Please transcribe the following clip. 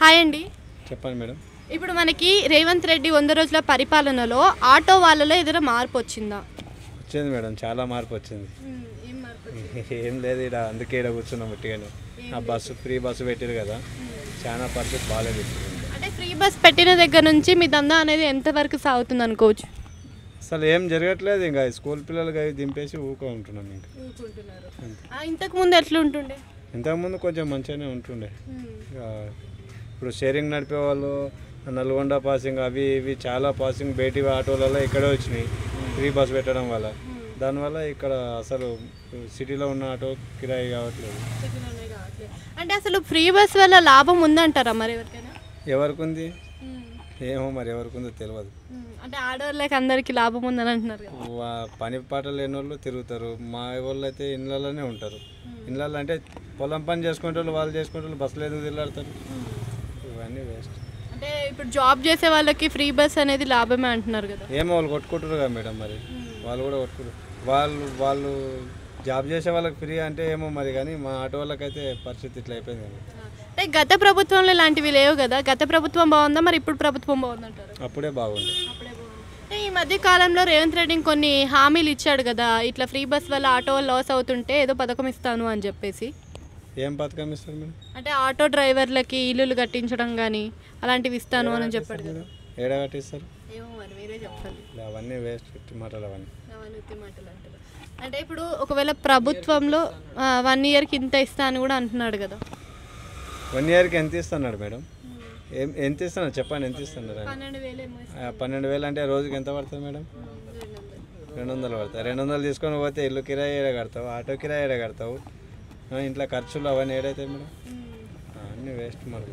Hi అండి. చెప్పండి madam. ఇప్పుడు మనకి రేవంత్ రెడ్డి 100 రోజుల పరిపాలనలో ఆటో వాళ్ళలో ఏదైనా మార్పు వచ్చిందా? వచ్చింది మేడం, చాలా మార్పు వచ్చింది. ఏం లేదు, ఇక్కడ అందుకే ఇక్కడ కూర్చున్నాం ఒట్టిగానే. ఆ బస్సు ఫ్రీ బస్సు పెట్టారు కదా, చాలా పరిస్థితి బాగాలేదు. అంటే ఫ్రీ బస్ పెట్టిన దగ్గర నుంచి మీ దందా అనేది ఎంతవరకు సాగుతుంది అనుకోవచ్చు? అసలు ఏం జరగట్లేదు. ఇంకా స్కూల్ పిల్లలకి అవి దింపేసి ఉంటున్నాం. ఇంకా ఇంతకు ముందు ఎట్లా ఉంటుండే? ఇంతకుముందు కొంచెం మంచిగానే ఉంటుండే. ఇప్పుడు షేరింగ్ నడిపే వాళ్ళు నల్గొండ పాసింగ్ అవి ఇవి చాలా పాసింగ్ బయటి ఆటోలలో ఇక్కడే వచ్చినాయి ఫ్రీ బస్ పెట్టడం వల్ల. దానివల్ల ఇక్కడ అసలు సిటీలో ఉన్న ఆటో కిరాయి కావట్లేదు. అంటే అసలు ఫ్రీ బస్ వల్ల లాభం ఉందంటారా మరి ఎవరికైనా? ఎవరికి ఉంది ఏమో, మరి ఎవరికి ఉందో తెలియదు. అంటే ఆడవాళ్ళకి అందరికీ లాభం ఉందని అంటున్నారు కదా. పని పాటలు లేని వాళ్ళు తిరుగుతారు, మా వాళ్ళు అయితే ఇళ్ళలోనే ఉంటారు. ఇళ్ళల్లో అంటే పొలం పని చేసుకునే వాళ్ళు చేసుకునే వాళ్ళు బస్సులు ఎందుకు తిరగడతారు? ఇవన్నీ వేస్ట్. అంటే ఇప్పుడు జాబ్ చేసే వాళ్ళకి ఫ్రీ బస్ అనేది లాభమే అంటున్నారు కదా. ఏమో వాళ్ళు కొట్టుకుంటారు కదా మేడం, మరి వాళ్ళు కూడా కొట్టుకుంటారు. వాళ్ళు జాబ్ చేసే వాళ్ళకి ఫ్రీ అంటే ఏమో మరి, కానీ మా ఆటో వాళ్ళకైతే పరిస్థితి ఇట్లా అయిపోయింది కదా. అంటే గత ప్రభుత్వంలో ఇలాంటివి లేవు కదా. గత ప్రభుత్వం బాగుందా, మరి ఇప్పుడు ప్రభుత్వం బాగుందంటారు? అప్పుడే బాగుంది. అంటే ఈ మధ్య కాలంలో రేవంత్ రెడ్డి కొన్ని హామీలు ఇచ్చాడు కదా, ఇట్లా ఫ్రీ బస్ వల్ల ఆటో వాళ్ళు లాస్ అవుతుంటే ఏదో పథకం ఇస్తాను అని చెప్పేసి. ఏం పథకం ఇస్తారు మేడం? అంటే ఆటో డ్రైవర్లకి ఇల్లులు కట్టించడం కానీ అలాంటివి ఇస్తాను అని చెప్పాడు కదా. ఏడా కట్టిస్తారు? ఏమో మరి మీరే చెప్పాలి. అవన్నీ వేస్ట్ మాటలు అవన్నీ. అంటే ఇప్పుడు ఒకవేళ ప్రభుత్వంలో 1 ఇయర్కి ఇంత ఇస్తా అని కూడా అంటున్నాడు కదా. 1 ఇయర్కి ఎంత ఇస్తున్నాడు మేడం? ఎంత ఇస్తున్నారు చెప్పండి, ఎంత ఇస్తున్నారు? 12,000 అంటే రోజుకి ఎంత పడుతుంది మేడం? 200 పడతాయి. 200 తీసుకొని పోతే ఇల్లు కిరాయి ఏడ కడతావు, ఆటో కిరాయి ఏడ కడతావు, ఇంట్లో ఖర్చులు అవన్నీ ఏడైతాయి మేడం? అన్నీ వేస్ట్ మరి.